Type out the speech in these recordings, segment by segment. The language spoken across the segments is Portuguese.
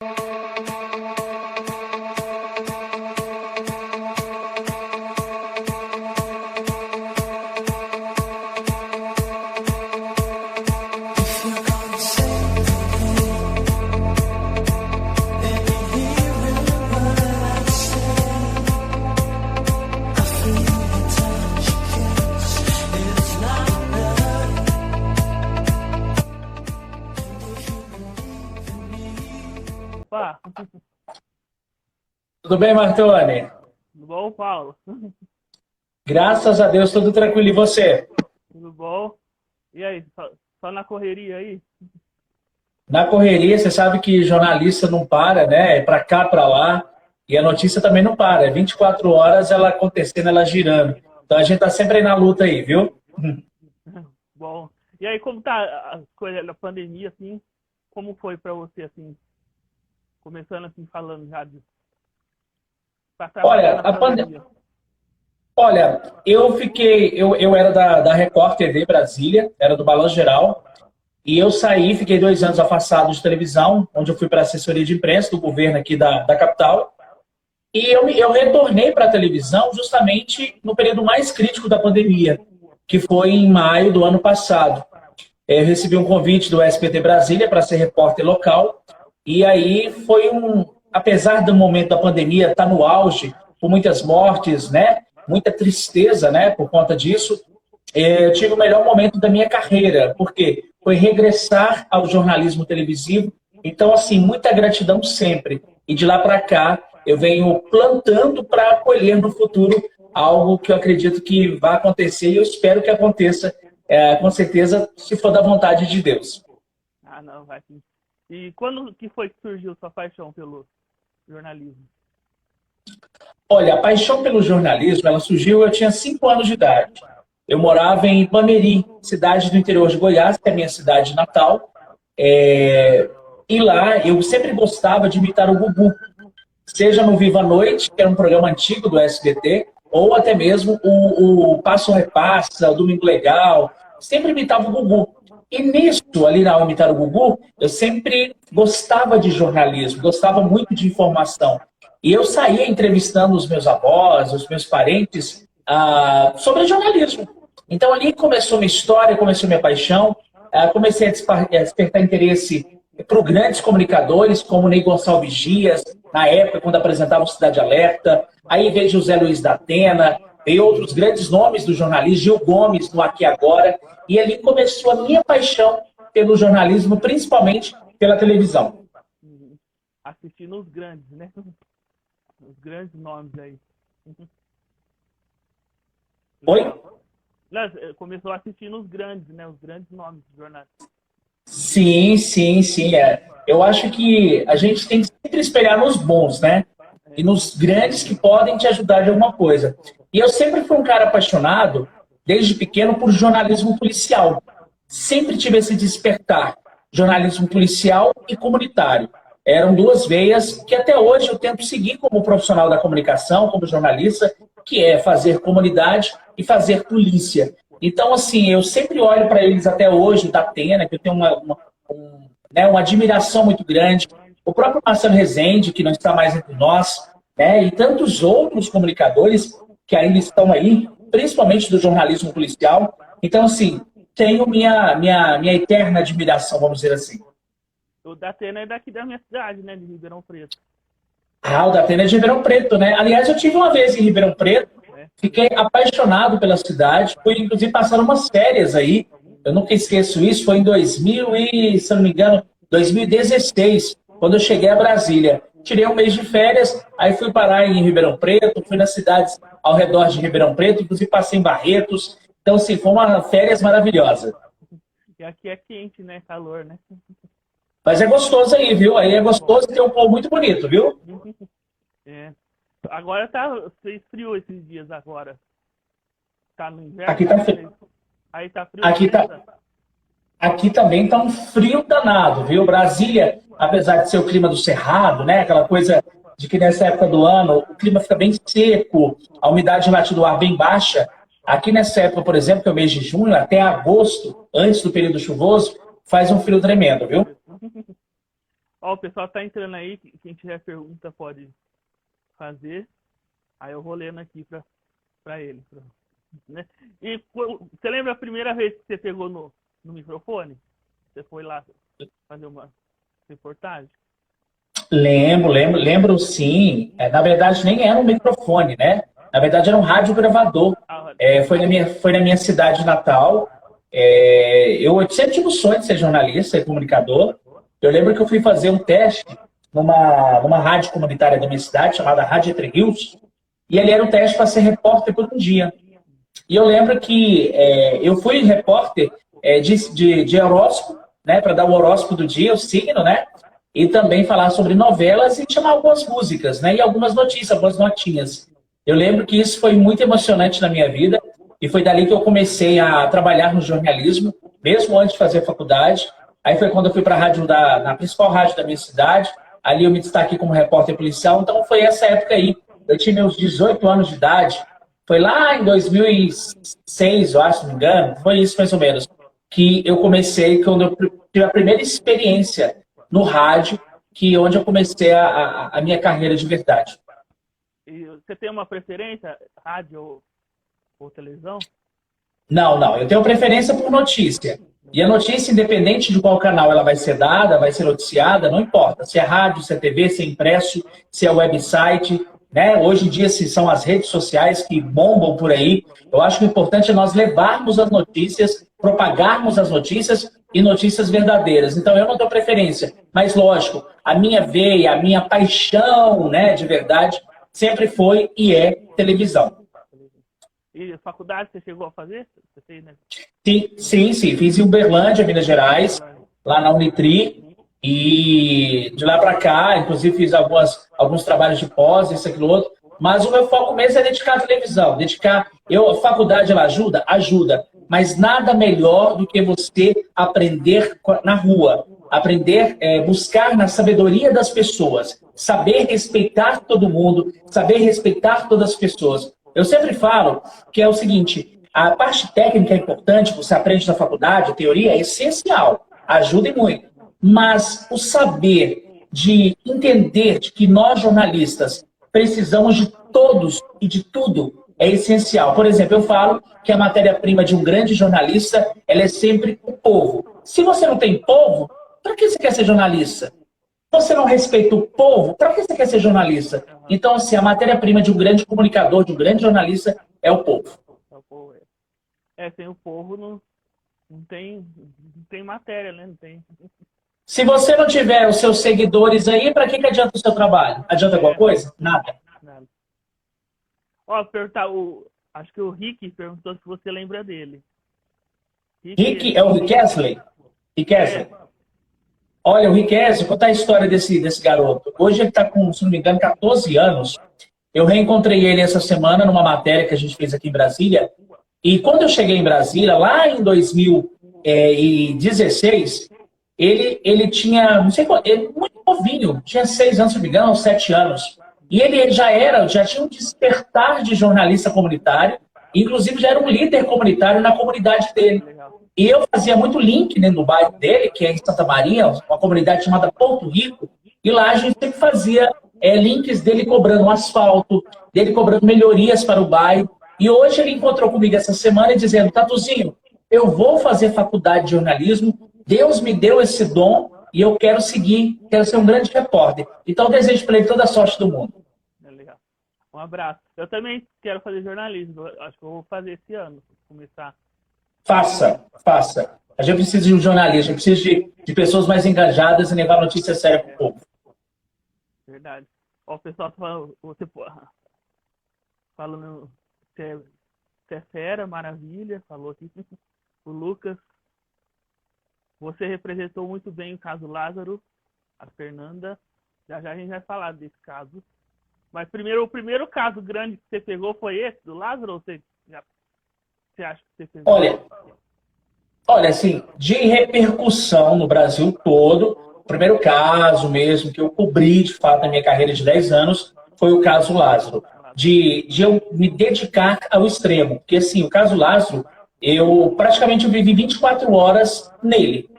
Opa, Tudo bem, Martoni? tudo bom, Paulo? Graças a Deus, tudo tranquilo. E você? Tudo bom? E aí, só na correria aí? Na correria, você sabe que jornalista não para, né? É pra cá, pra lá. E a notícia também não para. É 24 horas ela acontecendo, ela girando. Então a gente tá sempre aí na luta aí, viu? Bom. E aí, como tá as coisas da pandemia, assim? Como foi pra você, assim? Começando assim, falando já de pra trabalhar Olha, na pandemia. olha, eu era da Record TV Brasília, era do Balanço Geral. E eu saí, fiquei 2 anos afastado de televisão, onde eu fui para a assessoria de imprensa do governo aqui da capital. E eu retornei para a televisão justamente no período mais crítico da pandemia, que foi em maio do ano passado. Eu recebi um convite do SBT Brasília para ser repórter local. E aí foi apesar do momento da pandemia estar no auge, com muitas mortes, né? Muita tristeza, né? Por conta disso, eu tive o melhor momento da minha carreira, porque foi regressar ao jornalismo televisivo. Então, assim, muita gratidão sempre. E de lá para cá, eu venho plantando para colher no futuro algo que eu acredito que vai acontecer e eu espero que aconteça, com certeza, se for da vontade de Deus. Ah, não, vai sim. E quando que foi que surgiu sua paixão pelo jornalismo? Olha, a paixão pelo jornalismo, ela surgiu, eu tinha 5 anos de idade. Eu morava em Ipameri, cidade do interior de Goiás, que é a minha cidade natal. E lá eu sempre gostava de imitar o Gugu, seja no Viva a Noite, que era um programa antigo do SBT, ou até mesmo o Passo Repassa, o Domingo Legal, sempre imitava o Gugu. E nisso, ali na imitar o Gugu, eu sempre gostava de jornalismo, gostava muito de informação. E eu saía entrevistando os meus avós, os meus parentes, sobre jornalismo. Então ali começou minha história, começou minha paixão, comecei a despertar interesse por grandes comunicadores, como Ney Gonçalves Dias, na época, quando apresentava o Cidade Alerta. Aí veio José Luiz da Atena, veio outros grandes nomes do jornalismo, Gil Gomes, no Aqui e Agora. E ali começou a minha paixão pelo jornalismo, principalmente pela televisão. Uhum. Assistindo os grandes, né? Os grandes nomes aí. Oi? Não, começou assistindo os grandes, né? Os grandes nomes do jornal. Sim, sim, sim. Eu acho que a gente tem que sempre espelhar nos bons, né? E nos grandes que podem te ajudar de alguma coisa. E eu sempre fui um cara apaixonado, desde pequeno, por jornalismo policial. Sempre tive esse despertar. Jornalismo policial e comunitário. Eram duas veias que até hoje eu tento seguir como profissional da comunicação, como jornalista, que é fazer comunidade e fazer polícia. Então, assim, eu sempre olho para eles até hoje, o Datena, que eu tenho uma admiração muito grande. O próprio Marcelo Rezende, que não está mais entre nós, né? E tantos outros comunicadores que ainda estão aí, principalmente do jornalismo policial. Então, assim, tenho minha eterna admiração, vamos dizer assim. O Datena é daqui da minha cidade, né? De Ribeirão Preto. O Datena é de Ribeirão Preto, né? Aliás, eu tive uma vez em Ribeirão Preto, fiquei apaixonado pela cidade, fui inclusive passar umas férias aí, eu nunca esqueço isso, foi em 2000 e, se não me engano, 2016, quando eu cheguei a Brasília. Tirei um mês de férias, aí fui parar em Ribeirão Preto, fui nas cidades ao redor de Ribeirão Preto, inclusive passei em Barretos, então assim, foi uma férias maravilhosa. E aqui é quente, né? Calor, né? Mas é gostoso aí, viu? Aí é gostoso e tem um povo muito bonito, viu? É. Agora você esfriou esses dias agora. Tá no inverno? Aqui tá frio. Aí tá frio. Aqui também tá um frio danado, viu? Brasília, apesar de ser o clima do Cerrado, né? Aquela coisa de que nessa época do ano o clima fica bem seco, a umidade relativa do ar bem baixa. Aqui nessa época, por exemplo, que é o mês de junho, até agosto, antes do período chuvoso, faz um frio tremendo, viu? Ó, o pessoal tá entrando aí, quem tiver pergunta pode fazer. Aí eu vou lendo aqui pra ele. Né? E você lembra a primeira vez que você pegou no microfone? Você foi lá fazer uma reportagem? Lembro sim. Na verdade, nem era um microfone, né? Na verdade, era um rádio gravador. Foi na minha cidade natal. Eu sempre tive o sonho de ser jornalista e comunicador. Eu lembro que eu fui fazer um teste numa rádio comunitária da minha cidade, chamada Rádio Entre Rios, e ali era um teste para ser repórter por um dia. E eu lembro que eu fui repórter de horóscopo, né, para dar o horóscopo do dia, o signo, né? E também falar sobre novelas e chamar algumas músicas, né? E algumas notícias, algumas notinhas. Eu lembro que isso foi muito emocionante na minha vida e foi dali que eu comecei a trabalhar no jornalismo, mesmo antes de fazer faculdade. Aí foi quando eu fui para a rádio na principal rádio da minha cidade. Ali eu me destaquei como repórter policial. Então foi essa época aí. Eu tinha meus 18 anos de idade. Foi lá em 2006, eu acho, se não me engano. Foi isso mais ou menos. Que eu comecei, quando eu tive a primeira experiência no rádio, onde eu comecei a minha carreira de verdade. E você tem uma preferência, rádio ou televisão? Não. Eu tenho preferência por notícia. E a notícia, independente de qual canal ela vai ser dada, vai ser noticiada, não importa. Se é rádio, se é TV, se é impresso, se é website, né? Hoje em dia, se são as redes sociais que bombam por aí. Eu acho que o importante é nós levarmos as notícias, propagarmos as notícias e notícias verdadeiras. Então, eu não tenho preferência. Mas, lógico, a minha veia, a minha paixão, né, de verdade, sempre foi e é televisão. E faculdade você chegou a fazer? Você fez, né? Sim. Fiz em Uberlândia, Minas Gerais, lá na Unitri. E de lá para cá, inclusive, fiz alguns trabalhos de pós, isso, aquilo, outro. Mas o meu foco mesmo é dedicar à televisão. A faculdade, ela ajuda? Ajuda. Mas nada melhor do que você aprender na rua. Aprender, buscar na sabedoria das pessoas. Saber respeitar todo mundo. Saber respeitar todas as pessoas. Eu sempre falo que é o seguinte, a parte técnica é importante, você aprende na faculdade, a teoria é essencial. Ajuda e muito. Mas o saber de entender de que nós, jornalistas, precisamos de todos e de tudo é essencial. Por exemplo, eu falo que a matéria-prima de um grande jornalista ela é sempre o povo. Se você não tem povo, para que você quer ser jornalista? Se você não respeita o povo, para que você quer ser jornalista? Então, assim, a matéria-prima de um grande comunicador, de um grande jornalista, é o povo. Sem o povo não tem matéria, né? Não tem... Se você não tiver os seus seguidores aí, para que adianta o seu trabalho? Adianta alguma coisa? Nada. Ó, perguntar, acho que o Rick perguntou se você lembra dele. Rick é o Rick Astley? Rick Astley. Olha, o Rick Astley, vou contar a história desse garoto. Hoje ele está com, se não me engano, 14 anos. Eu reencontrei ele essa semana numa matéria que a gente fez aqui em Brasília. E quando eu cheguei em Brasília, lá em 2016... Ele tinha, não sei qual, ele muito novinho, tinha 6 anos, se não me engano, 7 anos. E ele já tinha um despertar de jornalista comunitário, inclusive já era um líder comunitário na comunidade dele. E eu fazia muito link dentro do bairro dele, que é em Santa Maria, uma comunidade chamada Porto Rico, e lá a gente sempre fazia links dele cobrando asfalto, dele cobrando melhorias para o bairro. E hoje ele encontrou comigo essa semana dizendo, Tatuzinho, eu vou fazer faculdade de jornalismo, Deus me deu esse dom e eu quero seguir, quero ser um grande repórter. Então eu desejo para ele toda a sorte do mundo. Legal. Um abraço. Eu também quero fazer jornalismo. Acho que eu vou fazer esse ano. Começar. Faça. A gente precisa de um jornalista, a gente precisa de pessoas mais engajadas e levar notícia séria para o povo. Verdade. Ó, o pessoal tá falando, falando você é fera, maravilha, falou aqui. O Lucas. Você representou muito bem o caso Lázaro, a Fernanda. Já a gente vai falar desse caso. Mas o primeiro caso grande que você pegou foi esse, do Lázaro? Ou você acha que você pegou? Olha, assim, de repercussão no Brasil todo, o primeiro caso mesmo que eu cobri, de fato, na minha carreira de 10 anos, foi o caso Lázaro. De eu me dedicar ao extremo. Porque, assim, o caso Lázaro, eu praticamente vivi 24 horas nele.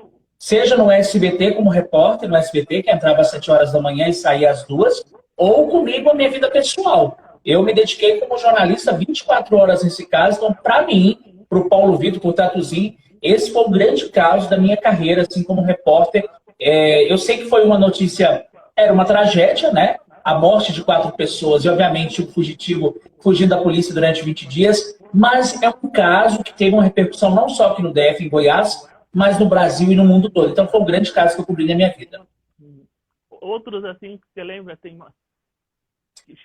seja no SBT como repórter, no SBT, que entrava às 7 horas da manhã e saía às 2, ou comigo a minha vida pessoal. Eu me dediquei como jornalista 24 horas nesse caso, então para mim, para o Paulo Vitor, para o Tatuzinho, esse foi o grande caso da minha carreira, assim, como repórter. Eu sei que foi uma notícia, era uma tragédia, né? A morte de 4 pessoas e, obviamente, o fugitivo fugindo da polícia durante 20 dias, mas é um caso que teve uma repercussão não só aqui no DF, em Goiás, mas no Brasil e no mundo todo. Então foi um grande caso que eu cobri na minha vida. Outros, assim, que você lembra?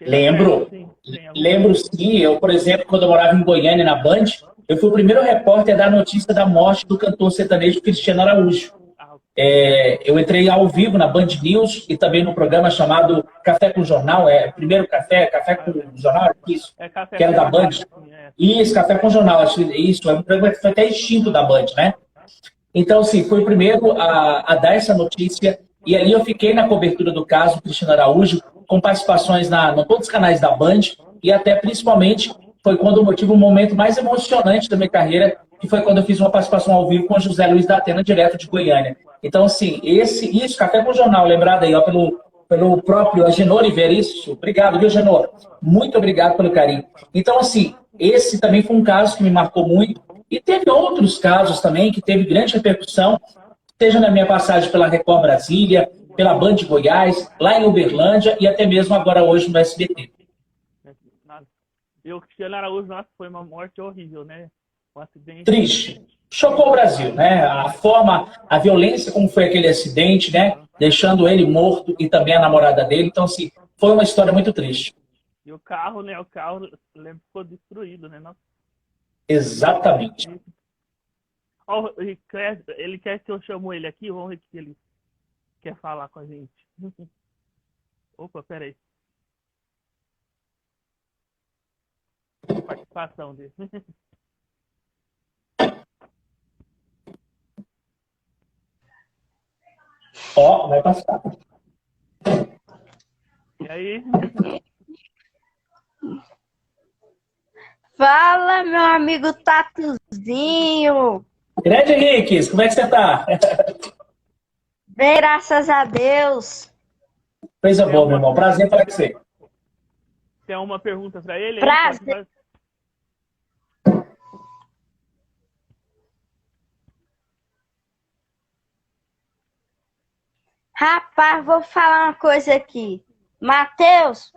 Lembro. Assim, Lembro sim. Eu, por exemplo, quando eu morava em Goiânia, na Band, eu fui o primeiro repórter a dar notícia da morte do cantor sertanejo Cristiano Araújo. Eu entrei ao vivo na Band News e também no programa chamado Café com Jornal. Primeiro Café com Jornal, isso, que era da Band. Isso, Café com Jornal, isso. É um programa que foi até extinto da Band, né? Então, sim, fui o primeiro a dar essa notícia. E ali eu fiquei na cobertura do caso Cristiano Araújo, com participações em todos os canais da Band. E até, principalmente, foi quando eu tive um momento mais emocionante da minha carreira, que foi quando eu fiz uma participação ao vivo com o José Luiz da Atena, direto de Goiânia. Então, assim, isso, Café com Jornal, lembrado aí, ó, pelo próprio Agenor Oliveira, isso. Obrigado, viu, Agenor? Muito obrigado pelo carinho. Então, assim, esse também foi um caso que me marcou muito. E teve outros casos também que teve grande repercussão, seja na minha passagem pela Record Brasília, pela Band Goiás, lá em Uberlândia e até mesmo agora hoje no SBT. E o Cristiano Araújo, nossa, foi uma morte horrível, né? Um acidente. Triste. Chocou o Brasil, né? A forma, a violência como foi aquele acidente, né? Deixando ele morto e também a namorada dele. Então, assim, foi uma história muito triste. E o carro, né? O carro, lembro, ficou destruído, né? Nossa. Exatamente. Oh, ele quer que eu chamo ele aqui, vamos ver se ele quer falar com a gente. Opa, peraí. Participação dele. Ó, vai passar. E aí? Fala, meu amigo Tatuzinho. Grande Henrique, como é que você tá? Bem, graças a Deus. Coisa boa, meu irmão. Prazer falar com você. Tem uma pergunta para ele? Prazer. Rapaz, vou falar uma coisa aqui. Matheus,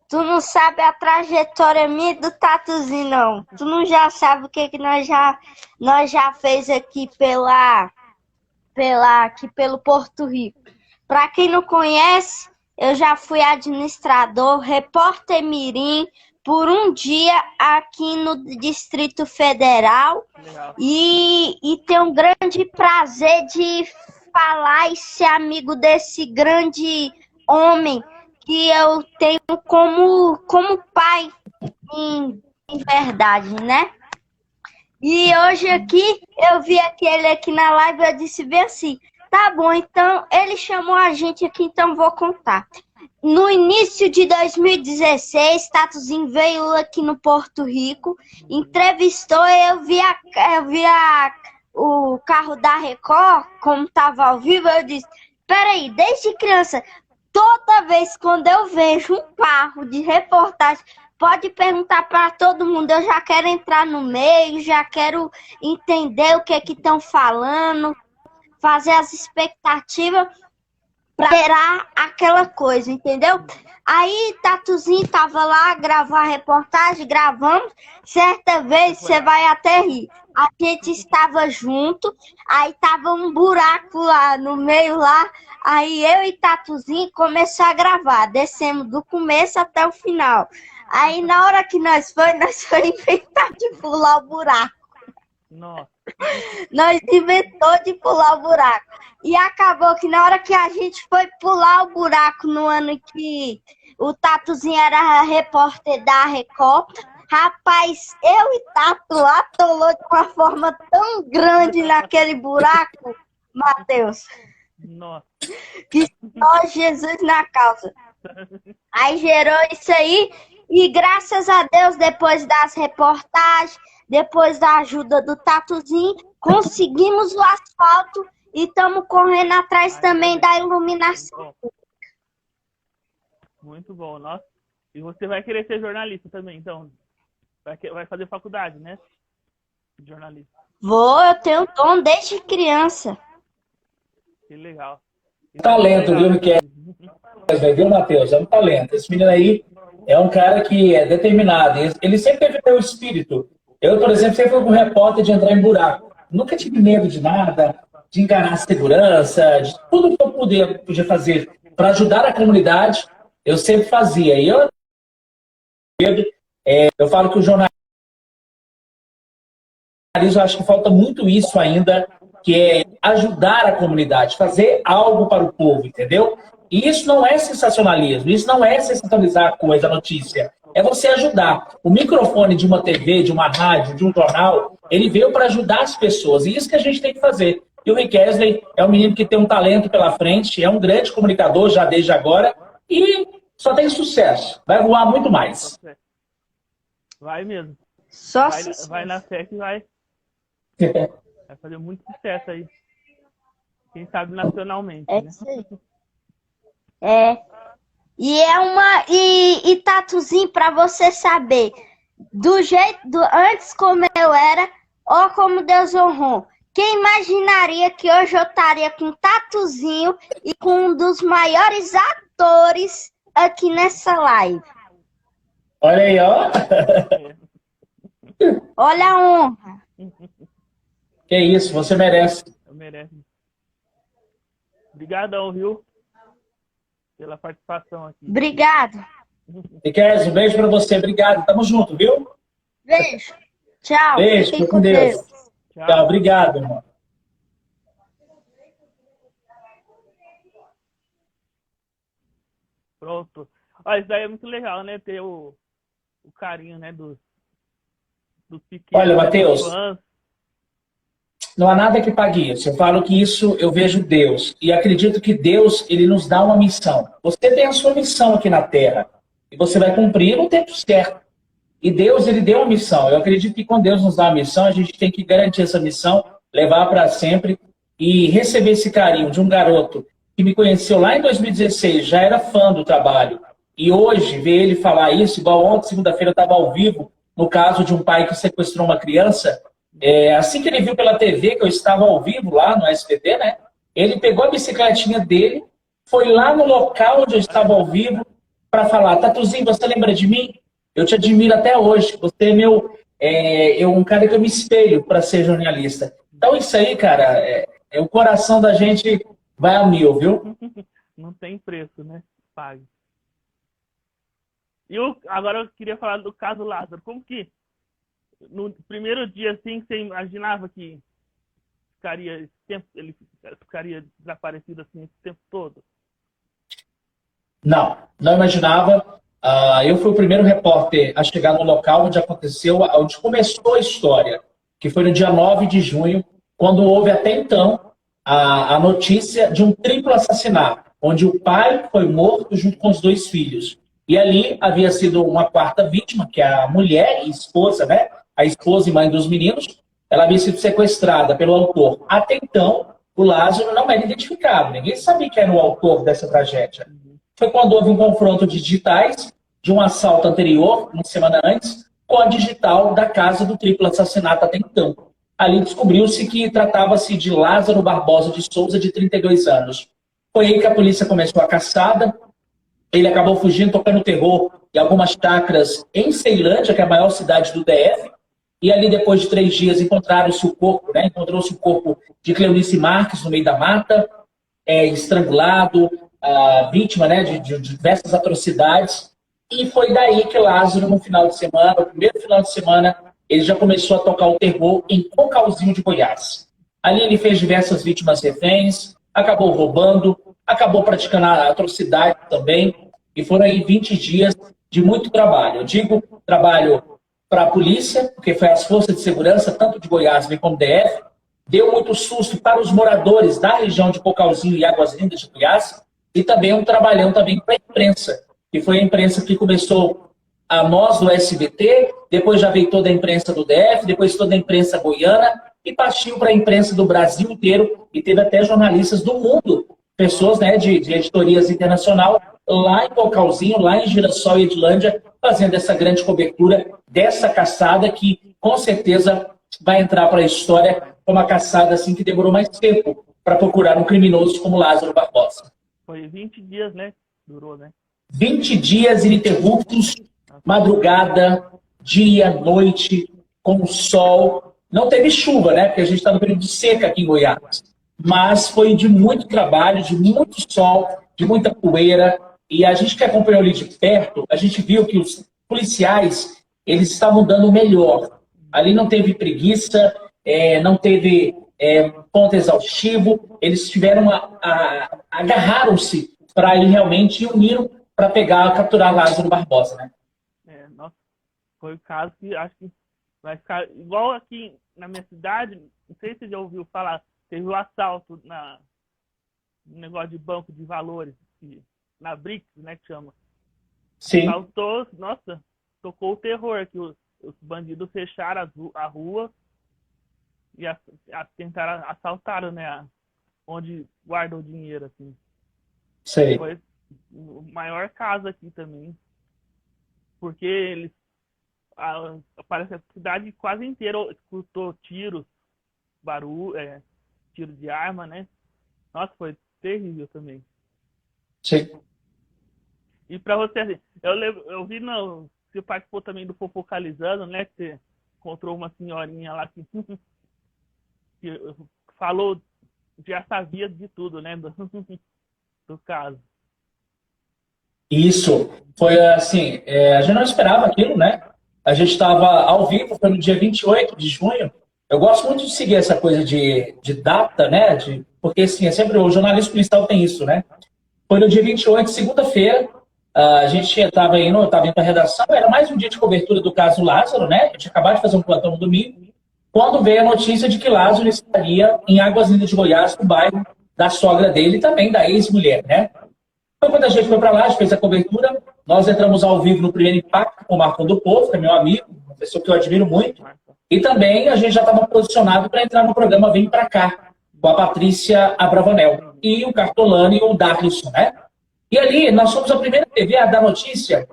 tu não sabe a trajetória minha do Tatuzinho, não. Tu não já sabe o que nós já fez aqui aqui pelo Porto Rico. Para quem não conhece, eu já fui administrador, repórter mirim, por um dia aqui no Distrito Federal. E tenho um grande prazer de falar e ser amigo desse grande homem que eu tenho como pai, em verdade, né? E hoje aqui, eu vi ele aqui na live, eu disse bem assim, tá bom, então ele chamou a gente aqui, então vou contar. No início de 2016, Tatuzinho veio aqui no Porto Rico, entrevistou, eu vi o carro da Record, como estava ao vivo, eu disse, peraí, desde criança, toda vez quando eu vejo um carro de reportagem, pode perguntar para todo mundo, eu já quero entrar no meio, já quero entender o que estão falando, fazer as expectativas para gerar aquela coisa, entendeu? Aí Tatuzinho tava lá, gravou a reportagem, gravamos, certa vez, você vai até rir, a gente estava junto, aí tava um buraco lá no meio lá, aí eu e Tatuzinho começou a gravar, descemos do começo até o final. Aí na hora que nós foi inventar de pular o buraco. Nossa. Nós inventou de pular o buraco. E acabou que na hora que a gente foi pular o buraco no ano que o Tatuzinho era repórter da Record, rapaz, eu e Tatu atolou de uma forma tão grande naquele buraco, Matheus. Nossa. Que só Jesus na causa. Aí gerou isso aí. E graças a Deus, depois das reportagens, depois da ajuda do Tatuzinho, conseguimos o asfalto e estamos correndo atrás também da iluminação. Muito bom, nossa. E você vai querer ser jornalista também, então? Vai fazer faculdade, né? De jornalista. Vou, eu tenho dom desde criança. Que legal. Talento, viu, Miquel? Viu, Matheus? É um talento. Esse menino aí é um cara que é determinado. Ele sempre teve o espírito. Eu, por exemplo, sempre fui um repórter de entrar em buraco. Nunca tive medo de nada, de enganar a segurança, de tudo que eu podia fazer para ajudar a comunidade, eu sempre fazia. E eu falo que o jornalismo, eu acho que falta muito isso ainda, que é ajudar a comunidade, fazer algo para o povo, entendeu? E isso não é sensacionalismo, isso não é sensacionalizar a coisa, a notícia. É você ajudar. O microfone de uma TV, de uma rádio, de um jornal, ele veio para ajudar as pessoas. E isso que a gente tem que fazer. E o Rick Kesley é um menino que tem um talento pela frente, é um grande comunicador já desde agora, e só tem sucesso. Vai voar muito mais. Vai mesmo. Só vai na fé que vai fazer muito sucesso aí. Quem sabe nacionalmente, é né? Isso aí. E Tatuzinho, para você saber, antes como eu era, ó como Deus honrou. Quem imaginaria que hoje eu estaria com Tatuzinho e com um dos maiores atores aqui nessa live? Olha aí, ó. Olha a honra. Que isso, você merece. Eu mereço. Obrigadão, viu? Pela participação aqui. Obrigado. Riquez, um beijo pra você. Obrigado. Tamo junto, viu? Beijo. Tchau. Beijo, Fiquem com Deus. Tchau. Obrigado, irmão. Pronto. Ó, isso daí é muito legal, né? Ter o carinho, né? Dos pequenos. Olha, Matheus, fãs. não há nada que pague isso. Eu falo que isso eu vejo Deus. E acredito que Deus, ele nos dá uma missão. Você tem a sua missão aqui na Terra. E você vai cumprir no tempo certo. E Deus, ele deu uma missão. Eu acredito que quando Deus nos dá uma missão, a gente tem que garantir essa missão, levar para sempre e receber esse carinho de um garoto que me conheceu lá em 2016, já era fã do trabalho. E hoje, ver ele falar isso, igual ontem, segunda-feira, eu estava ao vivo, no caso de um pai que sequestrou uma criança. Assim que ele viu pela TV, que eu estava ao vivo lá no SBT, né? Ele pegou a bicicletinha dele, foi lá no local onde eu estava ao vivo para falar: Tatuzinho, você lembra de mim? Eu te admiro até hoje. Você é um cara que eu me espelho para ser jornalista. Então isso aí, cara, o coração da gente vai a mil, viu? Não tem preço, né? Pague. E agora eu queria falar do caso Lázaro. Como que no primeiro dia, assim, você imaginava que ele ficaria desaparecido assim esse tempo todo? Não imaginava. Eu fui o primeiro repórter a chegar no local onde aconteceu, onde começou a história, que foi no dia 9 de junho, quando houve até então a notícia de um triplo assassinato, onde o pai foi morto junto com os 2 filhos. E ali havia sido uma quarta vítima, que é a mulher e esposa, né? A esposa e mãe dos meninos, ela havia sido sequestrada pelo autor. Até então, o Lázaro não era identificado. Ninguém sabia que era o autor dessa tragédia. Foi quando houve um confronto de digitais de um assalto anterior, uma semana antes, com a digital da casa do triplo assassinato até então. Ali descobriu-se que tratava-se de Lázaro Barbosa de Souza, de 32 anos. Foi aí que a polícia começou a caçada. Ele acabou fugindo, tocando terror em algumas chácaras em Ceilândia, que é a maior cidade do DF. E ali, depois de 3 dias, encontraram-se o corpo, né? Encontrou-se o corpo de Cleonice Marques no meio da mata, estrangulado, vítima, né, de diversas atrocidades. E foi daí que Lázaro, no final de semana, no primeiro final de semana, ele já começou a tocar o terror em Cocalzinho de Goiás. Ali ele fez diversas vítimas reféns, acabou roubando, acabou praticando a atrocidade também. E foram aí 20 dias de muito trabalho. Eu digo trabalho para a polícia, porque foi as forças de segurança, tanto de Goiás como do DF, deu muito susto para os moradores da região de Cocalzinho e Águas Lindas de Goiás, e também um trabalhão também para a imprensa, que foi a imprensa que começou a nós do SBT, depois já veio toda a imprensa do DF, depois toda a imprensa goiana, e partiu para a imprensa do Brasil inteiro, e teve até jornalistas do mundo, pessoas, né, de editorias internacional, lá em Cocalzinho, lá em Girassol e Edilândia, fazendo essa grande cobertura dessa caçada que, com certeza, vai entrar para a história como a caçada assim, que demorou mais tempo para procurar um criminoso como Lázaro Barbosa. Foi 20 dias, né? Durou, né? 20 dias ininterruptos, madrugada, dia, noite, com o sol. Não teve chuva, né? Porque a gente está no período de seca aqui em Goiás. Mas foi de muito trabalho, de muito sol, de muita poeira. E a gente que acompanhou ali de perto, a gente viu que os policiais, eles estavam dando o melhor. Ali não teve preguiça, não teve ponto exaustivo. Eles tiveram agarraram-se para ir realmente e uniram para capturar Lázaro Barbosa, né? Nossa, foi o caso que acho que vai ficar igual aqui na minha cidade. Não sei se você já ouviu falar, teve o assalto no negócio de banco de valores, na BRICS, né, que chama. Sim. Assaltou, nossa, tocou o terror, que os bandidos fecharam a rua e tentaram assaltar, né, onde guarda o dinheiro, assim. Sei. Foi o maior caso aqui também, porque eles parece que a cidade quase inteira escutou tiros, barulho, tiro de arma, né? Nossa, foi terrível também. Sim. E pra você, assim, eu vi, não, você participou também do Fofocalizando, né? Que você encontrou uma senhorinha lá que falou, já sabia de tudo, né? Do caso. Isso. Foi assim, a gente não esperava aquilo, né? A gente estava ao vivo, foi no dia 28 de junho. Eu gosto muito de seguir essa coisa de data, né? Porque, assim, sempre o jornalismo policial tem isso, né? Foi no dia 28, segunda-feira. A gente estava indo para a redação. Era mais um dia de cobertura do caso Lázaro, né? Eu tinha acabado de fazer um plantão no domingo. Quando veio a notícia de que Lázaro estaria em Águas Lindas de Goiás, no bairro da sogra dele e também da ex-mulher, né? Então, quando a gente foi para lá, a gente fez a cobertura. Nós entramos ao vivo no Primeiro Impacto com o Marcão do Povo, que é meu amigo, uma pessoa que eu admiro muito. E também a gente já estava posicionado para entrar no programa Vem Pra Cá, com a Patrícia Abravanel e o Cartolani e o Darlison, né? E ali nós fomos a primeira TV a dar notícia,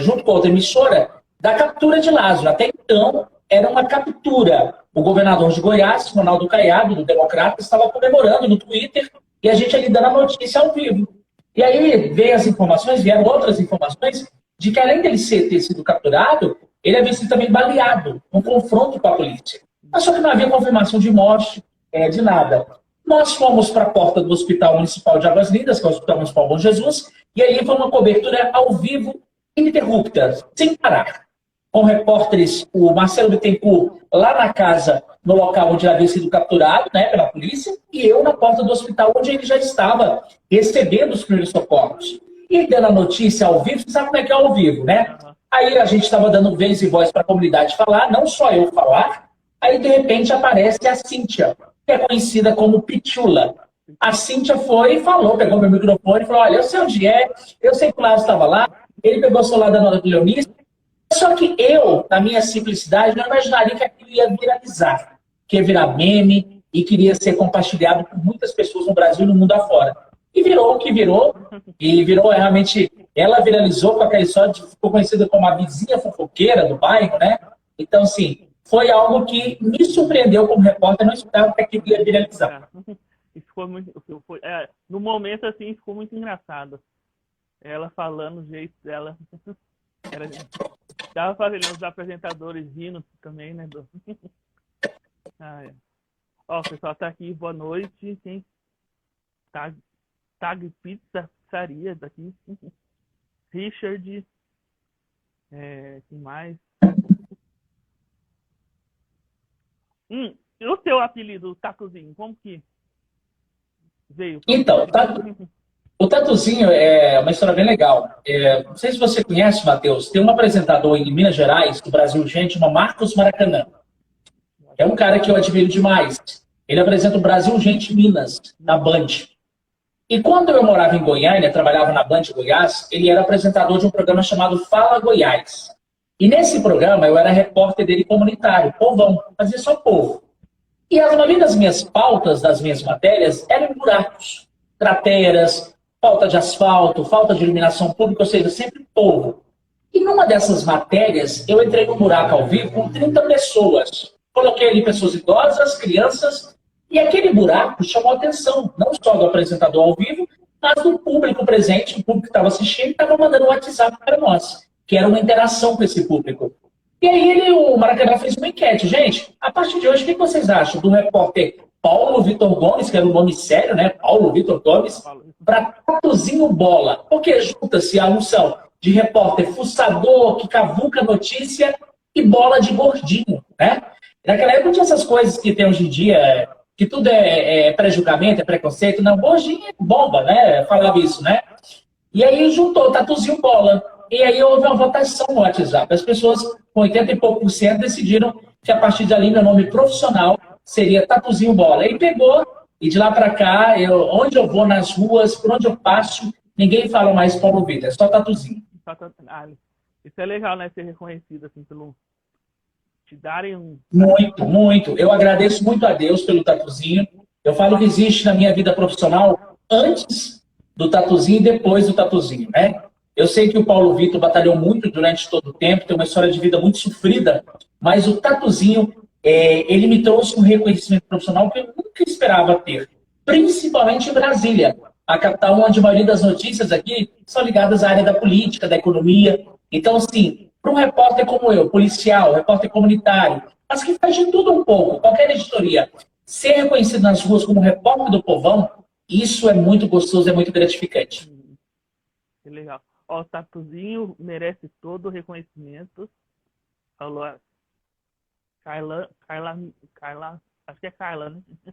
junto com outra emissora, da captura de Lázaro. Até então, era uma captura. O governador de Goiás, Ronaldo Caiado, do Democrata, estava comemorando no Twitter e a gente ali dando a notícia ao vivo. E aí vieram outras informações de que, além dele ter sido capturado, ele havia sido também baleado, num confronto com a polícia. Mas só que não havia confirmação de morte, de nada. Nós fomos para a porta do Hospital Municipal de Águas Lindas, que é o Hospital Municipal Bom Jesus, e ali foi uma cobertura ao vivo, ininterrupta, sem parar. Com repórteres, o Marcelo Bittencourt, lá na casa, no local onde ele havia sido capturado, né, pela polícia, e eu na porta do hospital, onde ele já estava recebendo os primeiros socorros. E dando a notícia ao vivo, você sabe como é que é ao vivo, né? Aí a gente estava dando vez e voz para a comunidade falar, não só eu falar, aí de repente aparece a Cíntia, que é conhecida como Pichula. A Cíntia foi e falou, pegou meu microfone e falou, olha, eu sei onde é, eu sei que o Lázaro estava lá, ele pegou o celular da Nora do Leonísio. Só que eu, na minha simplicidade, não imaginaria que aquilo ia viralizar, que ia virar meme e queria ser compartilhado por muitas pessoas no Brasil e no mundo afora. E virou o que virou, e virou realmente, ela viralizou com aquela história, ficou conhecida como a vizinha fofoqueira do bairro, né? Então, assim, foi algo que me surpreendeu como repórter, não esperava que aquilo ia viralizar. Ficou muito, no momento, assim, ficou muito engraçado. Ela falando o jeito dela. Tava fazendo os apresentadores rindo também, né? Ó, o pessoal tá aqui, boa noite. Quem? Tag Pizzaria daqui. Richard. Quem mais? E o seu apelido, Tatuzinho, como que veio? Então, o Tatuzinho é uma história bem legal. Não sei se você conhece, Matheus, tem um apresentador em Minas Gerais, do Brasil Gente, chama Marcos Maracanã. É um cara que eu admiro demais. Ele apresenta o Brasil Gente Minas, na Band. E quando eu morava em Goiânia, trabalhava na Band Goiás, ele era apresentador de um programa chamado Fala Goiás. E nesse programa eu era repórter dele comunitário, povão, fazia só povo. E a maioria das minhas pautas, das minhas matérias, eram buracos, crateras, falta de asfalto, falta de iluminação pública, ou seja, sempre povo. E numa dessas matérias, eu entrei num buraco ao vivo com 30 pessoas. Coloquei ali pessoas idosas, crianças, e aquele buraco chamou a atenção, não só do apresentador ao vivo, mas do público presente, o público que estava assistindo, estava mandando um WhatsApp para nós, que era uma interação com esse público. E aí o Maracanã fez uma enquete. Gente, a partir de hoje, o que vocês acham do repórter Paulo Vitor Gomes, que era um nome sério, né? Paulo Vitor Gomes, para Tatuzinho Bola? Porque junta-se a unção de repórter fuçador, que cavuca notícia, e bola de gordinho, né? Naquela época não tinha essas coisas que tem hoje em dia, que tudo é pré-julgamento, é preconceito. Não, gordinho é bomba, né? Falava isso, né? E aí juntou Tatuzinho Bola. E aí houve uma votação no WhatsApp. As pessoas, com 80 e pouco por cento, decidiram que a partir dali meu nome profissional seria Tatuzinho Bola. E pegou, e de lá para cá, onde eu vou nas ruas, por onde eu passo, ninguém fala mais Paulo Vitor, é só Tatuzinho. Isso é legal, né? Ser reconhecido assim pelo... Te darem um... Muito, muito. Eu agradeço muito a Deus pelo Tatuzinho. Eu falo que existe na minha vida profissional antes do Tatuzinho e depois do Tatuzinho, né? Eu sei que o Paulo Vitor batalhou muito durante todo o tempo, tem uma história de vida muito sofrida, mas o Tatuzinho, ele me trouxe um reconhecimento profissional que eu nunca esperava ter, principalmente em Brasília, a capital onde a maioria das notícias aqui são ligadas à área da política, da economia. Então, assim, para um repórter como eu, policial, repórter comunitário, mas que faz de tudo um pouco, qualquer editoria, ser reconhecido nas ruas como repórter do povão, isso é muito gostoso, é muito gratificante. Que legal. Ó, o Tatuzinho merece todo o reconhecimento. Falou a Carla, acho que é Carla, né?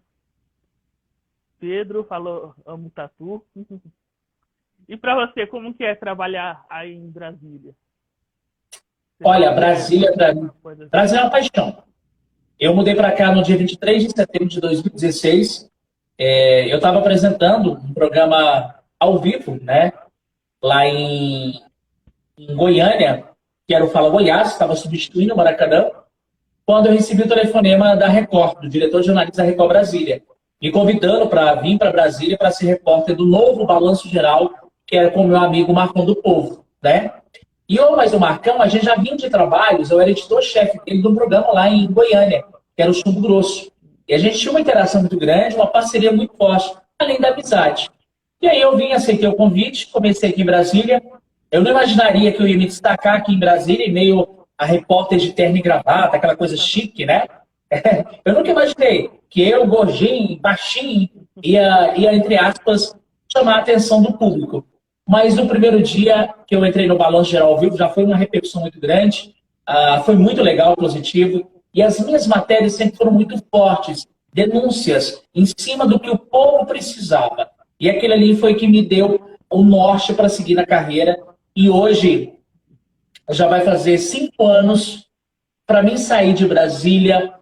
Pedro falou, amo tatu. E para você, como que é trabalhar aí em Brasília? Olha, Brasília é uma paixão. Eu mudei para cá no dia 23 de setembro de 2016. Eu estava apresentando um programa ao vivo, né? Lá em Goiânia, que era o Fala Goiás, estava substituindo o Maracanã, quando eu recebi o telefonema da Record, do diretor de jornalismo da Record Brasília, me convidando para vir para Brasília para ser repórter do novo Balanço Geral, que era com o meu amigo Marcão do Povo, né? E eu, mais o Marcão, a gente já vinha de trabalhos, eu era editor-chefe dele do programa lá em Goiânia, que era o Chumbo Grosso. E a gente tinha uma interação muito grande, uma parceria muito forte, além da amizade. E aí eu vim, aceitei o convite, comecei aqui em Brasília. Eu não imaginaria que eu ia me destacar aqui em Brasília, em meio a repórter de terno e gravata, aquela coisa chique, né? Eu nunca imaginei que eu, gordinho, baixinho, ia, entre aspas, chamar a atenção do público. Mas no primeiro dia que eu entrei no Balanço Geral ao vivo, já foi uma repercussão muito grande, foi muito legal, positivo. E as minhas matérias sempre foram muito fortes, denúncias em cima do que o povo precisava. E aquele ali foi que me deu o norte para seguir na carreira. E hoje, já vai fazer 5 anos, para mim sair de Brasília,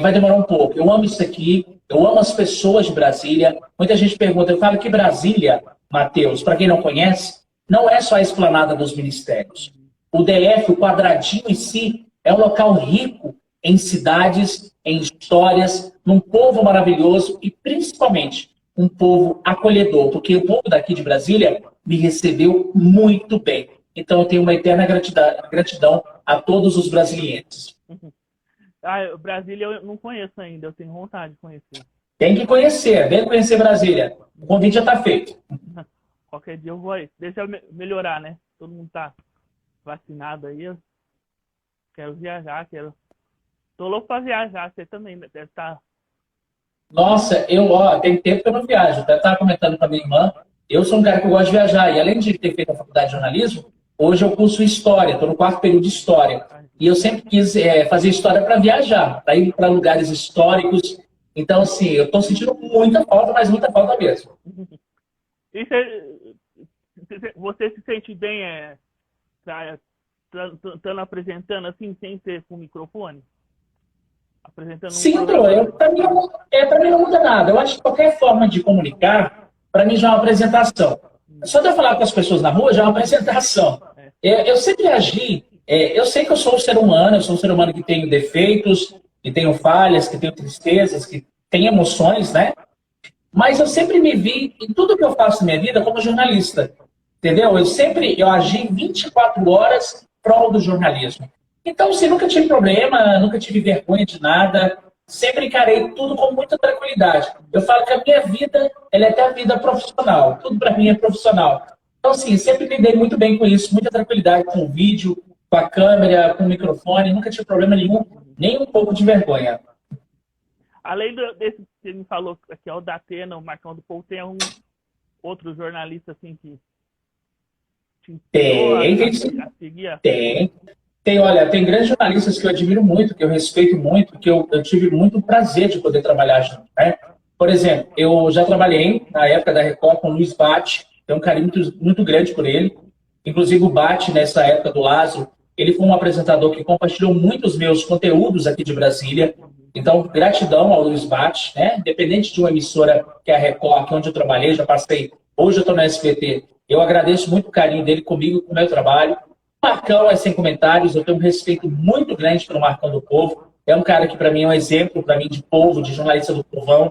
vai demorar um pouco. Eu amo isso aqui, eu amo as pessoas de Brasília. Muita gente pergunta, eu falo que Brasília, Matheus, para quem não conhece, não é só a esplanada dos ministérios. O DF, o quadradinho em si, é um local rico em cidades, em histórias, num povo maravilhoso e principalmente um povo acolhedor, porque o povo daqui de Brasília me recebeu muito bem. Então eu tenho uma eterna gratidão a todos os brasilienses. O Brasília eu não conheço ainda, eu tenho vontade de conhecer. Tem que conhecer, vem conhecer Brasília. O convite já está feito. Qualquer dia eu vou aí. Deixa eu melhorar, né? Todo mundo tá vacinado aí. Eu quero viajar, Tô louco para viajar, você também deve estar... Nossa, tem tempo que eu não viajo. Eu estava comentando com a minha irmã, eu sou um cara que gosta de viajar. E além de ter feito a faculdade de jornalismo, hoje eu curso História, estou no 4º período de História. E eu sempre quis fazer História para viajar, para ir para lugares históricos. Então, assim, eu estou sentindo muita falta, mas muita falta mesmo. E você se sente bem estando apresentando assim, sem ser com microfone? Apresentando Sim, para mim não muda nada. Eu acho que qualquer forma de comunicar, para mim já é uma apresentação. Só de eu falar com as pessoas na rua já é uma apresentação. Eu sempre agi eu sei que eu sou um ser humano, eu sou um ser humano que tenho defeitos, que tenho falhas, que tenho tristezas, que tem emoções, né? Mas eu sempre me vi, em tudo que eu faço na minha vida, como jornalista. Entendeu? Eu agi 24 horas em prol do jornalismo. Então, assim, nunca tive problema, nunca tive vergonha de nada. Sempre encarei tudo com muita tranquilidade. Eu falo que a minha vida, ela é até a vida profissional. Tudo para mim é profissional. Então, assim, sempre lidei muito bem com isso, muita tranquilidade com o vídeo, com a câmera, com o microfone. Nunca tive problema nenhum, nem um pouco de vergonha. Além desse que você me falou, que é o da Atena, o Marcão do Povo, tem um outro jornalista assim que te inspirou a seguir? Olha, tem grandes jornalistas que eu admiro muito, que eu respeito muito, que eu tive muito prazer de poder trabalhar junto, né? Por exemplo, eu já trabalhei na época da Record com o Luiz Bate, tenho um carinho muito grande por ele. Inclusive o Bate, nessa época do Lázaro, ele foi um apresentador que compartilhou muito os meus conteúdos aqui de Brasília. Então, gratidão ao Luiz Bate, né? Independente de uma emissora que é a Record, aqui onde eu trabalhei, já passei, hoje eu estou no SBT. Eu agradeço muito o carinho dele comigo, com o meu trabalho. Marcão é sem comentários, eu tenho um respeito muito grande pelo Marcão do Povo. É um cara que para mim é um exemplo, para mim, de povo, de jornalista do povão.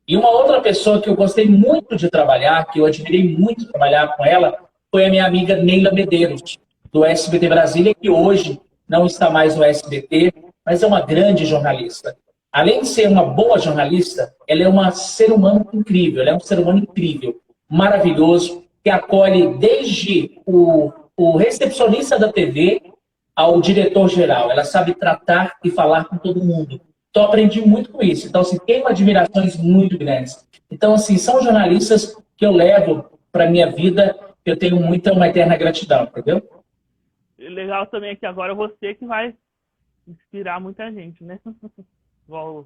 E uma outra pessoa que eu gostei muito de trabalhar, que eu admirei muito trabalhar com ela, foi a minha amiga Neila Medeiros, do SBT Brasília, que hoje não está mais no SBT, mas é uma grande jornalista. Além de ser uma boa jornalista, ela é um ser humano incrível, ela é um ser humano incrível, maravilhoso, que acolhe desde o recepcionista da TV ao diretor-geral. Ela sabe tratar e falar com todo mundo. Então, aprendi muito com isso. Então, assim, tenho admirações muito grandes. Então, assim, são jornalistas que eu levo para a minha vida, que eu tenho uma eterna gratidão, entendeu? Legal também é que agora você que vai inspirar muita gente, né? Pô,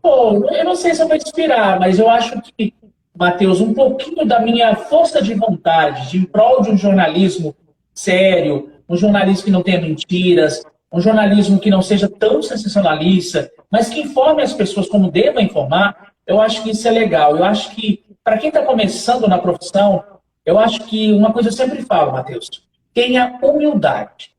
eu não sei se eu vou inspirar, mas eu acho que, Matheus, um pouquinho da minha força de vontade, de em prol de um jornalismo sério, um jornalismo que não tenha mentiras, um jornalismo que não seja tão sensacionalista, mas que informe as pessoas como deva informar, eu acho que isso é legal. Eu acho que, para quem está começando na profissão, eu acho que uma coisa eu sempre falo, Matheus, tenha humildade.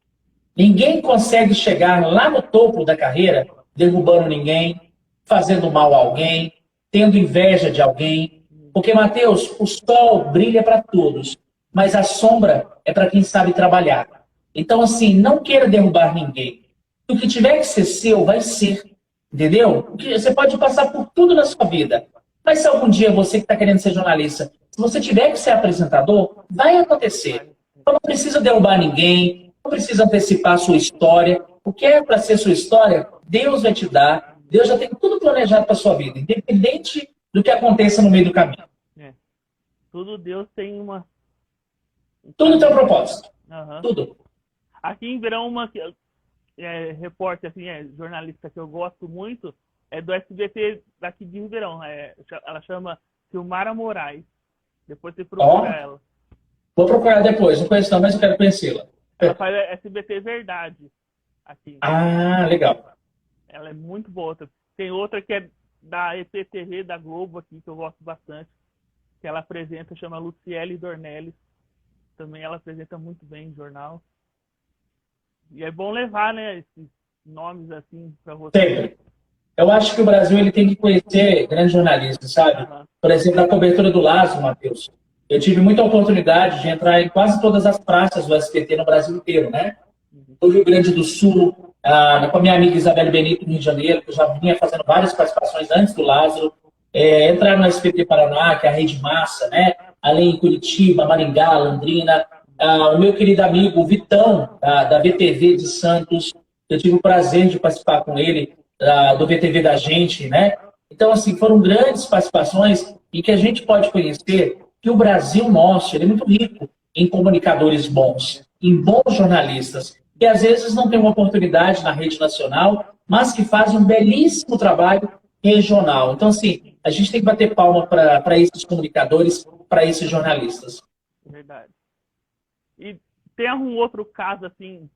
Ninguém consegue chegar lá no topo da carreira derrubando ninguém, fazendo mal a alguém, tendo inveja de alguém. Porque, Matheus, o sol brilha para todos, mas a sombra é para quem sabe trabalhar. Então, assim, não queira derrubar ninguém. O que tiver que ser seu, vai ser. Entendeu? Você pode passar por tudo na sua vida. Mas se algum dia você que está querendo ser jornalista, se você tiver que ser apresentador, vai acontecer. Então não precisa derrubar ninguém, não precisa antecipar a sua história. O que é para ser sua história, Deus vai te dar. Deus já tem tudo planejado para a sua vida, independente do que aconteça no meio do caminho. Tudo Deus tem uma... Tudo tem um propósito. Uhum. Tudo. Aqui em Verão, uma repórter, assim, jornalista que eu gosto muito, é do SBT daqui de Ribeirão. Ela chama Silmara Moraes. Depois você procura ela. Vou procurar depois, não conheço não, mas eu quero conhecê-la. Ela faz SBT Verdade aqui. Ah, legal. Ela é muito boa. Tem outra que é da EPTV, da Globo aqui, que eu gosto bastante, que ela apresenta, chama Luciele Dornelles. Também ela apresenta muito bem em jornal. E é bom levar, né, esses nomes assim para você. Sempre. Eu acho que o Brasil ele tem que conhecer grandes jornalistas, sabe? Uhum. Por exemplo, na cobertura do Lázaro, Matheus. Eu tive muita oportunidade de entrar em quase todas as praças do SBT no Brasil inteiro, né? No Rio Grande do Sul, com a minha amiga Isabelle Benito, no Rio de Janeiro, que eu já vinha fazendo várias participações antes do Lázaro. Entrar no SBT Paraná, que é a Rede Massa, né? Além em Curitiba, Maringá, Londrina. O meu querido amigo Vitão, da VTV de Santos, eu tive o prazer de participar com ele, do VTV da gente, né? Então, assim, foram grandes participações em que a gente pode conhecer que o Brasil nosso, ele é muito rico em comunicadores bons, em bons jornalistas, que às vezes não têm uma oportunidade na rede nacional, mas que fazem um belíssimo trabalho regional. Então, assim, a gente tem que bater palma para esses comunicadores, para esses jornalistas. Verdade. E tem algum outro caso, assim,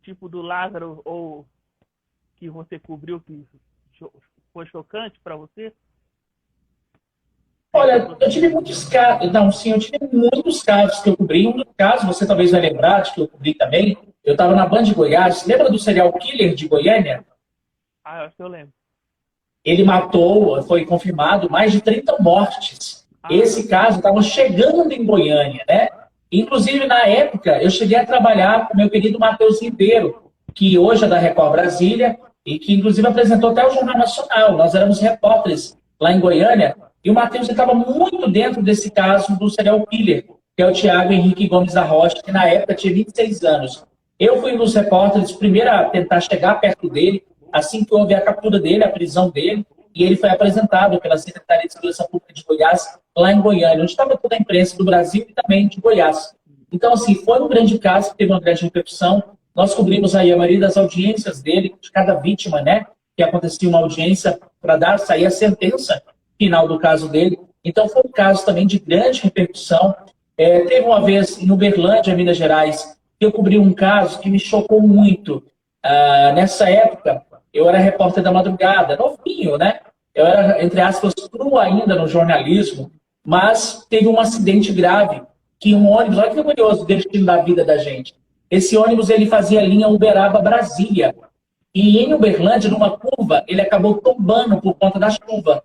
tipo do Lázaro, ou que você cobriu, que foi chocante para você? Olha, eu tive muitos casos. Não, sim, eu tive muitos casos que eu cobri. Um dos casos, você talvez vai lembrar, de que eu cobri também, Eu estava na Band de Goiás. Lembra do serial killer de Goiânia? Ah, eu acho que eu lembro. Ele matou, foi confirmado, mais de 30 mortes. Esse caso estava chegando em Goiânia, né? Inclusive, na época, eu cheguei a trabalhar com meu querido Matheus Ribeiro, que hoje é da Record Brasília, e que, inclusive, apresentou até o Jornal Nacional. Nós éramos repórteres lá em Goiânia, e o Matheus estava muito dentro desse caso do serial killer, que é o Tiago Henrique Gomes da Rocha, que na época tinha 26 anos. Eu fui um dos repórteres, primeiro a tentar chegar perto dele, assim que houve a captura dele, a prisão dele, e ele foi apresentado pela Secretaria de Segurança Pública de Goiás, lá em Goiânia, onde estava toda a imprensa do Brasil e também de Goiás. Então, assim, foi um grande caso, que teve uma grande repercussão. Nós cobrimos aí a maioria das audiências dele, de cada vítima, né? Que acontecia uma audiência para sair a sentença final do caso dele. Então, foi um caso também de grande repercussão. Teve uma vez em Uberlândia, Minas Gerais, que eu cobri um caso que me chocou muito. Nessa época, eu era repórter da madrugada, novinho, né? Eu era, entre aspas, cru ainda no jornalismo, mas teve um acidente grave, que um ônibus, olha que curioso o destino da vida da gente. Esse ônibus, ele fazia a linha Uberaba-Brasília. E em Uberlândia, numa curva, ele acabou tombando por conta da chuva.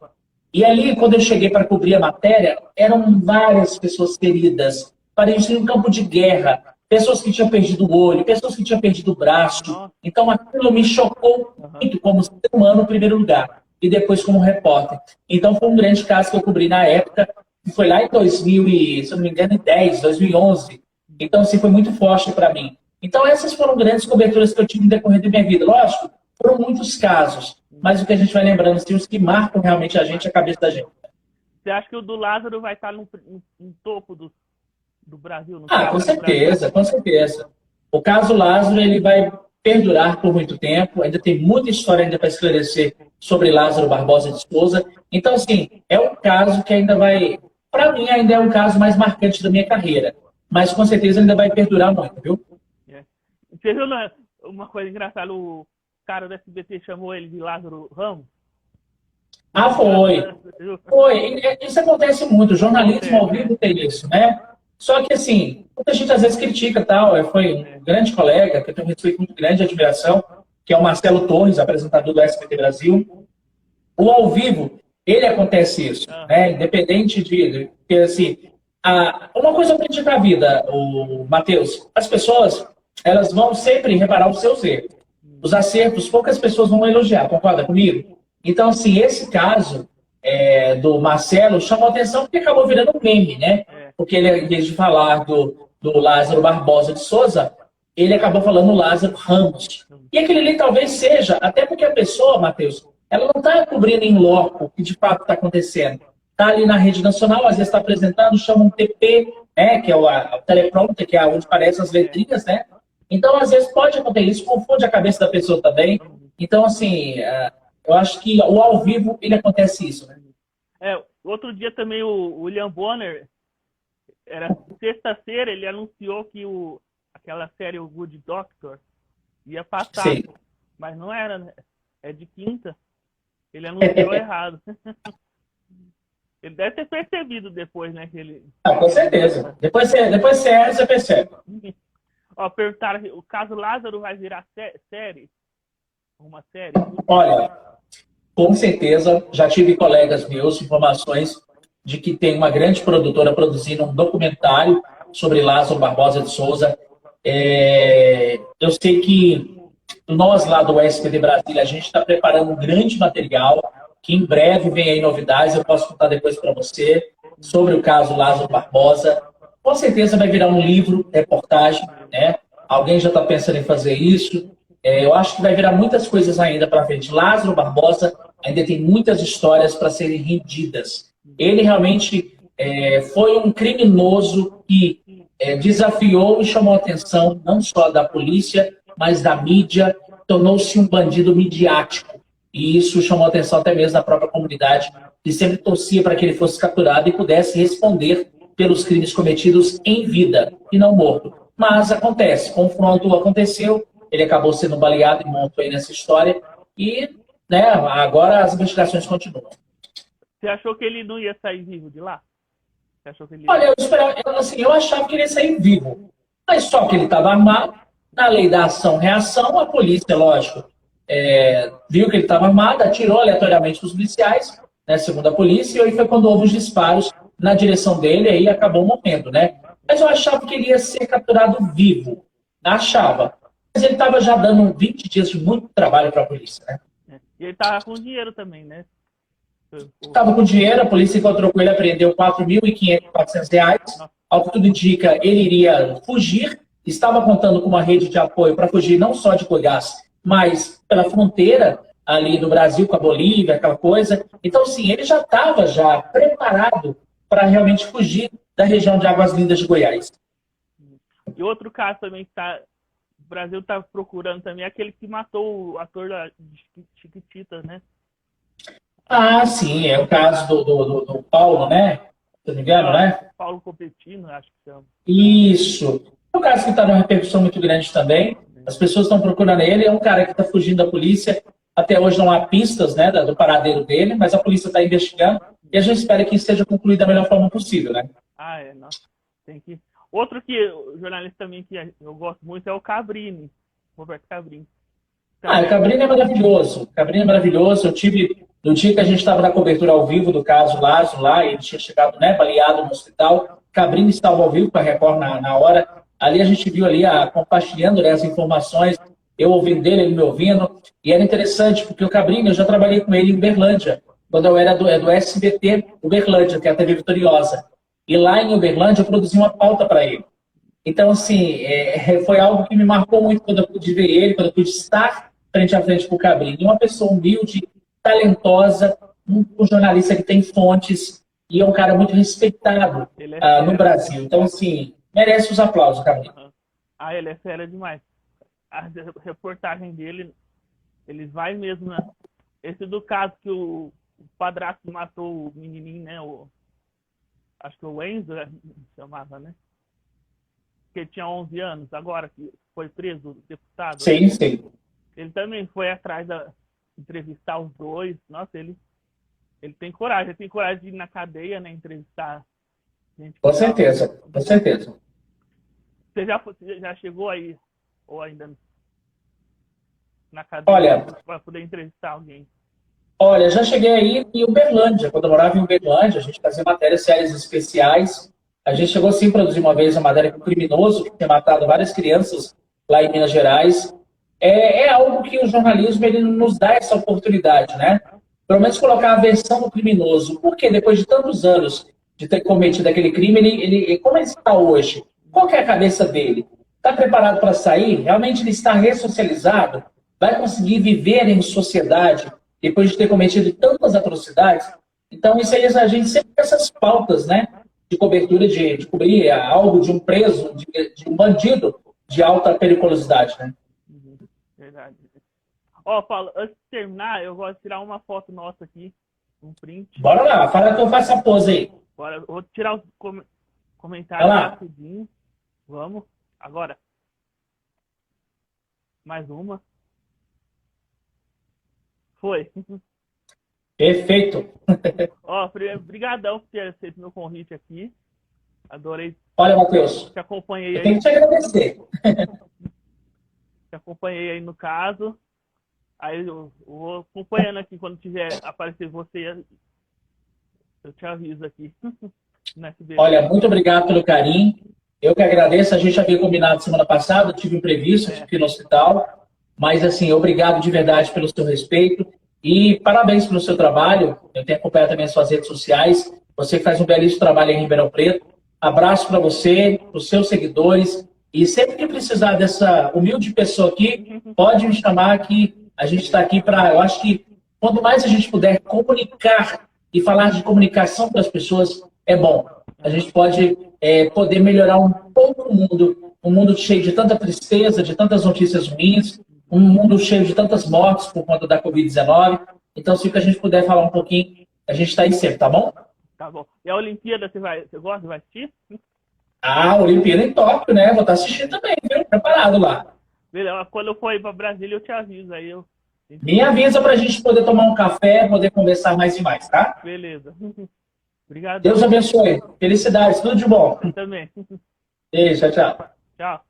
E ali, quando eu cheguei para cobrir a matéria, eram várias pessoas feridas. Parecia um campo de guerra. Pessoas que tinham perdido o olho, pessoas que tinham perdido o braço. Então, aquilo me chocou muito como ser humano, em primeiro lugar. E depois como repórter. Então, foi um grande caso que eu cobri na época. Que foi lá em 2000, se eu não me engano, em 10, 2011. Então, assim, foi muito forte para mim. Então, essas foram grandes coberturas que eu tive no decorrer da minha vida. Lógico, foram muitos casos. Mas o que a gente vai lembrando, assim, os que marcam realmente a gente, a cabeça da gente. Você acha que o do Lázaro vai estar no topo do Brasil? Com certeza, com certeza. O caso Lázaro, ele vai perdurar por muito tempo. Ainda tem muita história ainda para esclarecer sobre Lázaro Barbosa de Souza. Então, assim, é um caso que ainda vai... Para mim, ainda é um caso mais marcante da minha carreira. Mas, com certeza, ainda vai perdurar muito, viu? Você viu uma coisa engraçada? O cara do SBT chamou ele de Lázaro Ramos? Foi. Isso acontece muito. O jornalismo ao vivo tem isso, né? Só que, assim, muita gente às vezes critica tal. Foi um grande colega, que eu tenho um respeito muito grande, admiração, que é o Marcelo Torres, apresentador do SBT Brasil. O ao vivo, ele acontece isso, né? Independente de porque, assim, uma coisa eu aprendi pra vida, o Matheus, as pessoas, elas vão sempre reparar os seus erros. Os acertos, poucas pessoas vão elogiar, concorda comigo? Então, assim, esse caso do Marcelo chamou atenção porque acabou virando um meme, né? Porque ele, em vez de falar do Lázaro Barbosa de Souza, ele acabou falando Lázaro Ramos. E aquele ali talvez seja, até porque a pessoa, Matheus, ela não está cobrindo em loco o que de fato está acontecendo. Está ali na rede nacional, às vezes está apresentando, chama um TP, né, que é o teleprompter, que é onde aparecem as letrinhas, né? Então, às vezes pode acontecer isso, confunde a cabeça da pessoa também. Então, assim, eu acho que o ao vivo, ele acontece isso, né? Outro dia também o William Bonner, era sexta-feira, ele anunciou que aquela série, o Good Doctor, ia passar. Sim. Mas não era, né? É de quinta. Ele anunciou errado. Ele deve ter percebido depois, né? Que ele... Com certeza. Depois você percebe. Ó, perguntaram, o caso Lázaro vai virar série? Uma série? Olha, com certeza, já tive colegas meus, informações de que tem uma grande produtora produzindo um documentário sobre Lázaro Barbosa de Souza. Eu sei que nós lá do SBT Brasília, a gente está preparando um grande material, que em breve vem aí novidades, eu posso contar depois para você, sobre o caso Lázaro Barbosa. Com certeza vai virar um livro, reportagem, né? Alguém já está pensando em fazer isso. Eu acho que vai virar muitas coisas ainda para frente. Lázaro Barbosa ainda tem muitas histórias para serem rendidas. Ele realmente foi um criminoso que desafiou e chamou a atenção não só da polícia, mas da mídia, tornou-se um bandido midiático. E isso chamou a atenção até mesmo da própria comunidade, que sempre torcia para que ele fosse capturado e pudesse responder pelos crimes cometidos em vida e não morto. Mas acontece, confronto aconteceu, ele acabou sendo baleado e morto aí nessa história, e né, agora as investigações continuam. Você achou que ele não ia sair vivo de lá? Você achou que ele... Olha, eu achava que ele ia sair vivo, mas só que ele estava armado, Na lei da ação-reação, a polícia, lógico, viu que ele estava armado, atirou aleatoriamente os policiais, né, segundo a polícia, e aí foi quando houve os disparos na direção dele, e aí acabou morrendo, né? Mas eu achava que ele ia ser capturado vivo. Achava. Mas ele estava já dando 20 dias de muito trabalho para a polícia, né? E ele tava com dinheiro também, né? Estava com dinheiro, a polícia encontrou com ele, apreendeu R$ 4.500, ao que tudo indica, ele iria fugir, estava contando com uma rede de apoio para fugir não só de Goiás, mas pela fronteira ali do Brasil com a Bolívia, aquela coisa. Então, sim, ele já estava preparado para realmente fugir da região de Águas Lindas de Goiás. E outro caso também que o Brasil está procurando também é aquele que matou o ator de Chiquititas, né? Ah, sim, é o caso do Paulo, né? Se não me engano, né? Paulo Copetino, acho que chama. Isso. É um caso que está numa repercussão muito grande também. As pessoas estão procurando ele. É um cara que está fugindo da polícia. Até hoje não há pistas, né, do paradeiro dele, mas a polícia está investigando e a gente espera que isso seja concluído da melhor forma possível, né? Ah, nossa. Tem que... Outro o jornalista também que eu gosto muito é o Cabrini, Roberto Cabrini. O Cabrini é maravilhoso. O Cabrini é maravilhoso. Eu tive, no dia que a gente estava na cobertura ao vivo do caso Lázaro lá, ele tinha chegado, né, baleado no hospital. Cabrini estava ao vivo com a Record na hora. Ali a gente viu ali compartilhando, né, as informações, eu ouvindo dele, ele me ouvindo. E era interessante, porque o Cabrini, eu já trabalhei com ele em Uberlândia, quando eu era do SBT Uberlândia, que é a TV Vitoriosa. E lá em Uberlândia eu produzi uma pauta para ele. Então, assim, foi algo que me marcou muito quando eu pude ver ele, quando eu pude estar frente a frente com o Cabrini. Uma pessoa humilde, talentosa, um jornalista que tem fontes e é um cara muito respeitado no Brasil. Então, assim, merece os aplausos, Cabrini. Ah, ele é fera demais. A reportagem dele, ele vai mesmo, né? Esse do caso que o padrasto matou o menininho, né? Acho que o Enzo chamava, né? Que tinha 11 anos, agora que foi preso, o deputado. Sim, né? Sim. Ele também foi atrás de entrevistar os dois. Nossa, ele tem coragem. Ele tem coragem de ir na cadeia, né? Entrevistar gente. Com certeza, com certeza. Você já chegou aí, ou ainda na cadeia, olha, para poder entrevistar alguém? Olha, já cheguei aí em Uberlândia. Quando eu morava em Uberlândia, a gente fazia matérias séries especiais. A gente chegou sim a produzir uma vez uma matéria com um criminoso que tinha matado várias crianças lá em Minas Gerais. É algo que o jornalismo ele nos dá essa oportunidade, né? Pelo menos colocar a versão do criminoso. Porque depois de tantos anos de ter cometido aquele crime, como ele está hoje? Qual que é a cabeça dele? Está preparado para sair? Realmente ele está ressocializado? Vai conseguir viver em sociedade depois de ter cometido tantas atrocidades? Então, isso aí a gente sempre tem essas pautas, né? De cobertura, de cobrir algo de um preso, de um bandido de alta periculosidade, né? Verdade. Ó, Paulo, antes de terminar, eu gosto de tirar uma foto nossa aqui, um print. Bora lá, fala que eu faço a pose aí. Bora, vou tirar os comentários rapidinho. Vamos, agora. Mais uma. Foi. Perfeito. Ó, brigadão por ter aceito meu convite aqui. Adorei. Olha, Matheus, te acompanhei eu tenho que te agradecer. Te acompanhei aí no caso. Aí eu vou acompanhando aqui quando tiver aparecer você. Eu te aviso aqui. Olha, muito obrigado pelo carinho. Eu que agradeço. A gente havia combinado semana passada, eu tive um imprevisto aqui no hospital. Mas, assim, obrigado de verdade pelo seu respeito. E parabéns pelo seu trabalho. Eu tenho acompanhado também as suas redes sociais. Você faz um belíssimo trabalho em Ribeirão Preto. Abraço para você, para os seus seguidores. E sempre que precisar dessa humilde pessoa aqui, pode me chamar que a gente está aqui para... Eu acho que quanto mais a gente puder comunicar e falar de comunicação para as pessoas, é bom. A gente pode poder melhorar um pouco o mundo. Um mundo cheio de tanta tristeza, de tantas notícias ruins, um mundo cheio de tantas mortes por conta da Covid-19. Então, se a gente puder falar um pouquinho, a gente está aí sempre, tá bom? Tá bom. E a Olimpíada, você gosta? Vai assistir? A Olimpíada em Tóquio, né? Vou estar assistindo também, viu? Preparado lá. Beleza. Quando eu for ir para Brasília, eu te aviso. Aí Me avisa para a gente poder tomar um café, poder conversar mais e mais, tá? Beleza. Obrigado. Deus abençoe. Felicidades, tudo de bom. Eu também. Beijo, tchau, tchau. Tchau.